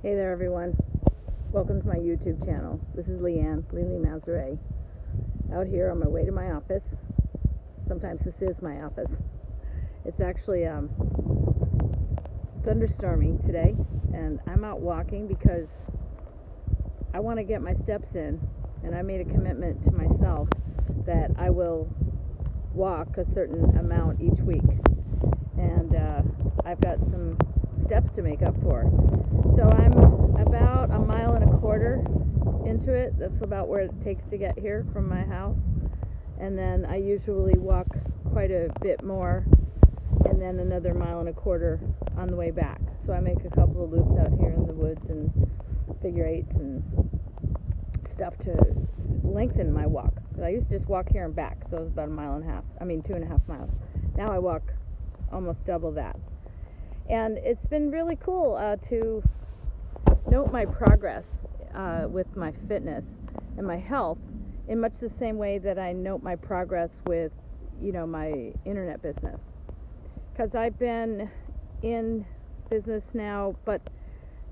Hey there everyone, welcome to my YouTube channel. This is Leanne, Lily Mazaret, out here on my way to my office. Sometimes this is my office. It's actually thunderstorming today, and I'm out walking because I want to get my steps in, and I made a commitment to myself that I will walk a certain amount each week, and I've got some steps to make up for. So I'm about 1.25 miles into it. That's about where it takes to get here from my house. And then I usually walk quite a bit more, and then another 1.25 miles on the way back. So I make a couple of loops out here in the woods and figure eights and stuff to lengthen my walk. I used to just walk here and back, so it was about 2.5 miles. Now I walk almost double that. And it's been really cool to note my progress with my fitness and my health in much the same way that I note my progress with, my internet business. Because I've been in business now, but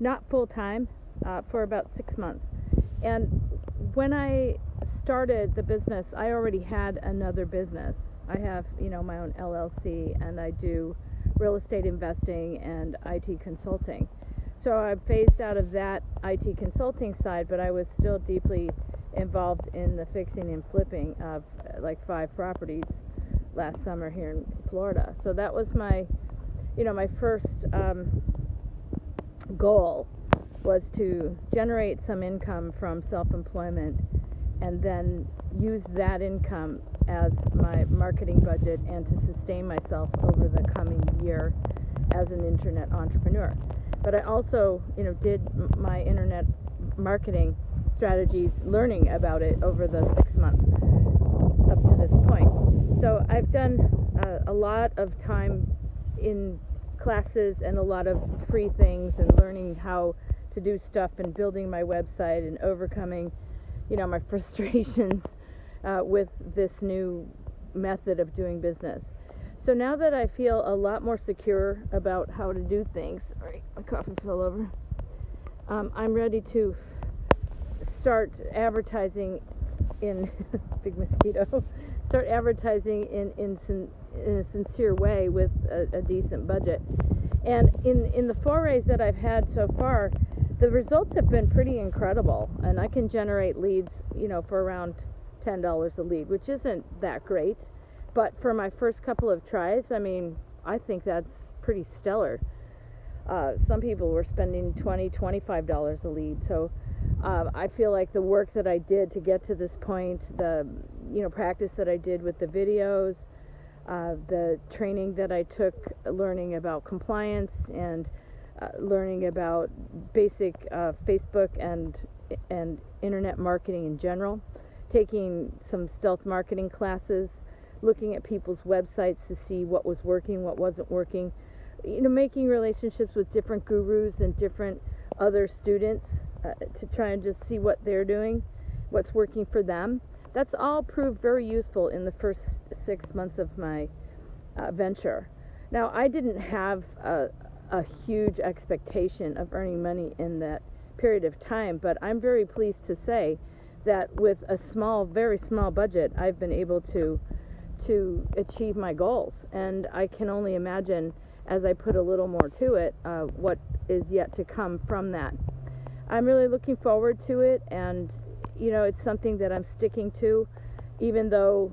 not full-time, for about 6 months. And when I started the business, I already had another business. I have, my own LLC, and I do real estate investing and IT consulting. So I phased out of that IT consulting side, but I was still deeply involved in the fixing and flipping of like 5 properties last summer here in Florida. So that was my, my first goal was to generate some income from self-employment and then use that income as my marketing budget and to sustain myself over the coming year as an internet entrepreneur. But I also, did my internet marketing strategies, learning about it over the 6 months up to this point. So I've done a lot of time in classes and a lot of free things and learning how to do stuff and building my website and overcoming, my frustrations with this new method of doing business. So now that I feel a lot more secure about how to do things, sorry, my coffee fell over, I'm ready to start advertising in big mosquito, start advertising in a sincere way with a decent budget. And in the forays that I've had so far, the results have been pretty incredible, and I can generate leads, for around $10 a lead, which isn't that great, but for my first couple of tries, I think that's pretty stellar. Some people were spending $20, $25 a lead, so I feel like the work that I did to get to this point, the practice that I did with the videos, the training that I took learning about compliance and learning about basic Facebook and internet marketing in general, taking some stealth marketing classes, looking at people's websites to see what was working, what wasn't working, making relationships with different gurus and different other students to try and just see what they're doing, what's working for them. That's all proved very useful in the first 6 months of my venture. Now, I didn't have a huge expectation of earning money in that period of time, but I'm very pleased to say that with a very small budget, I've been able to achieve my goals, and I can only imagine as I put a little more to it what is yet to come from that. I'm really looking forward to it, and it's something that I'm sticking to, even though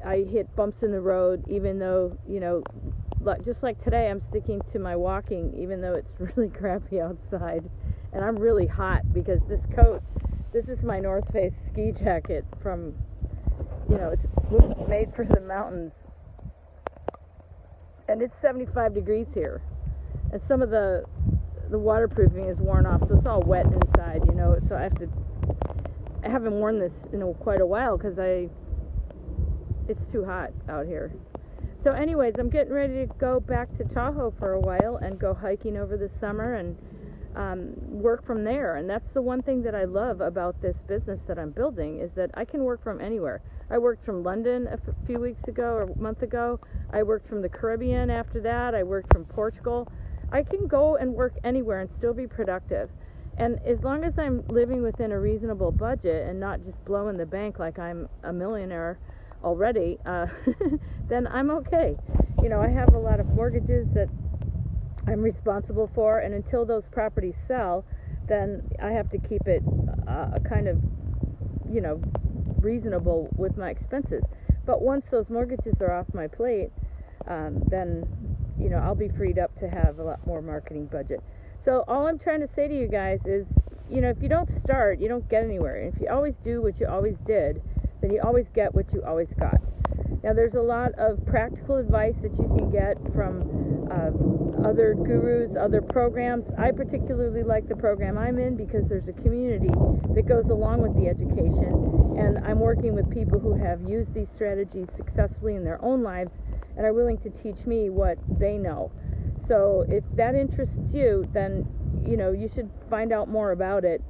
I hit bumps in the road, even though just like today, I'm sticking to my walking, even though it's really crappy outside, and I'm really hot because this is my North Face ski jacket from, it's made for the mountains, and it's 75 degrees here, and some of the waterproofing is worn off, so it's all wet inside, so I haven't worn this in quite a while because it's too hot out here. So anyways, I'm getting ready to go back to Tahoe for a while and go hiking over the summer and work from there. And that's the one thing that I love about this business that I'm building, is that I can work from anywhere. I worked from London a few weeks ago or a month ago. I worked from the Caribbean after that. I worked from Portugal. I can go and work anywhere and still be productive. And as long as I'm living within a reasonable budget and not just blowing the bank like I'm a millionaire already, then I'm okay. You know, I have a lot of mortgages that I'm responsible for, and until those properties sell, then I have to keep it kind of, you know, reasonable with my expenses. But once those mortgages are off my plate, then, you know, I'll be freed up to have a lot more marketing budget. So all I'm trying to say to you guys is, you know, if you don't start, you don't get anywhere. And if you always do what you always did, then you always get what you always got. Now, there's a lot of practical advice that you can get from other gurus, other programs. I particularly like the program I'm in because there's a community that goes along with the education, and I'm working with people who have used these strategies successfully in their own lives and are willing to teach me what they know. So if that interests you, then, you know, you should find out more about it,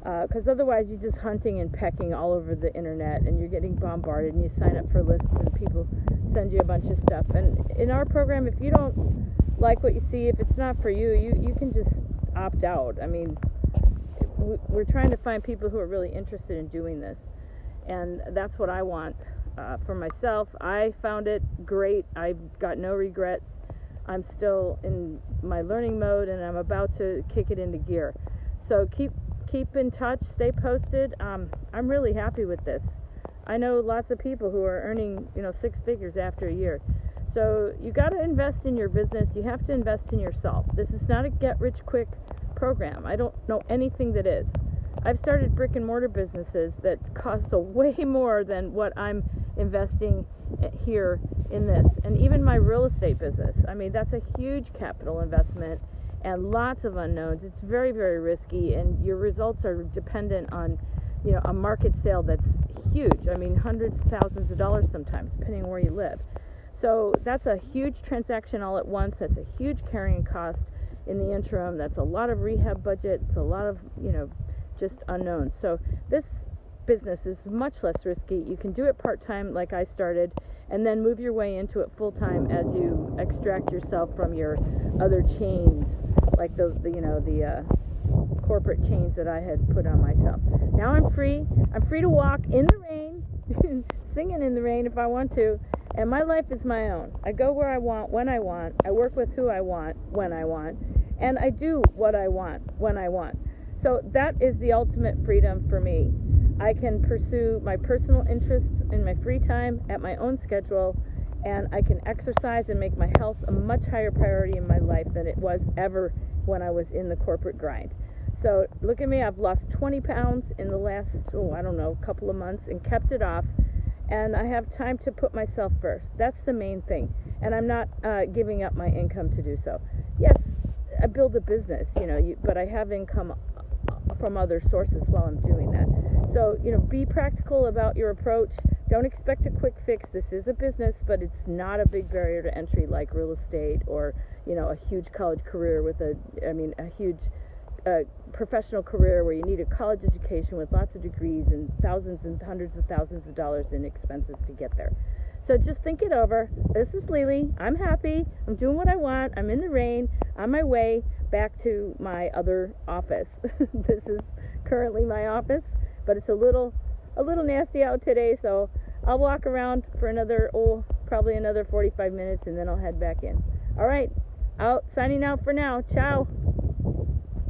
because otherwise you're just hunting and pecking all over the internet, and you're getting bombarded, and you sign up for lists and people send you a bunch of stuff. And in our program, if you don't like what you see, if it's not for you, you can just opt out. I mean, we're trying to find people who are really interested in doing this, and that's what I want for myself. I found it great. I've got no regrets. I'm still in my learning mode, and I'm about to kick it into gear. So keep in touch, stay posted. I'm really happy with this. I know lots of people who are earning, you know, 6 figures after a year. So you got to invest in your business. You have to invest in yourself. This is not a get-rich-quick program. I don't know anything that is. I've started brick and mortar businesses that cost way more than what I'm investing here in this. And even my real estate business, I mean, that's a huge capital investment and lots of unknowns. It's very, very risky, and your results are dependent on, you know, a market sale that's huge. I mean, hundreds of thousands of dollars sometimes, depending on where you live. So that's a huge transaction all at once. That's a huge carrying cost in the interim. That's a lot of rehab budget. It's a lot of, you know, just unknowns. So this business is much less risky. You can do it part-time like I started, and then move your way into it full-time as you extract yourself from your other chains, like the corporate chains that I had put on myself. Now I'm free. I'm free to walk in the rain, singing in the rain if I want to, and my life is my own. I go where I want, when I want. I work with who I want, when I want, and I do what I want, when I want. So that is the ultimate freedom for me. I can pursue my personal interests in my free time at my own schedule, and I can exercise and make my health a much higher priority in my life than it was ever when I was in the corporate grind. So look at me. I've lost 20 pounds in the last, couple of months, and kept it off, and I have time to put myself first. That's the main thing, and I'm not giving up my income to do so. Yes, I build a business, but I have income from other sources while I'm doing that. So, be practical about your approach. Don't expect a quick fix. This is a business, but it's not a big barrier to entry like real estate or, a huge college career with a huge professional career where you need a college education with lots of degrees and thousands and hundreds of thousands of dollars in expenses to get there. So just think it over. This is Lily. I'm happy. I'm doing what I want. I'm in the rain, on my way back to my other office. This is currently my office, but it's a little nasty out today, so I'll walk around for probably another 45 minutes, and then I'll head back in. All right, signing out for now. Ciao.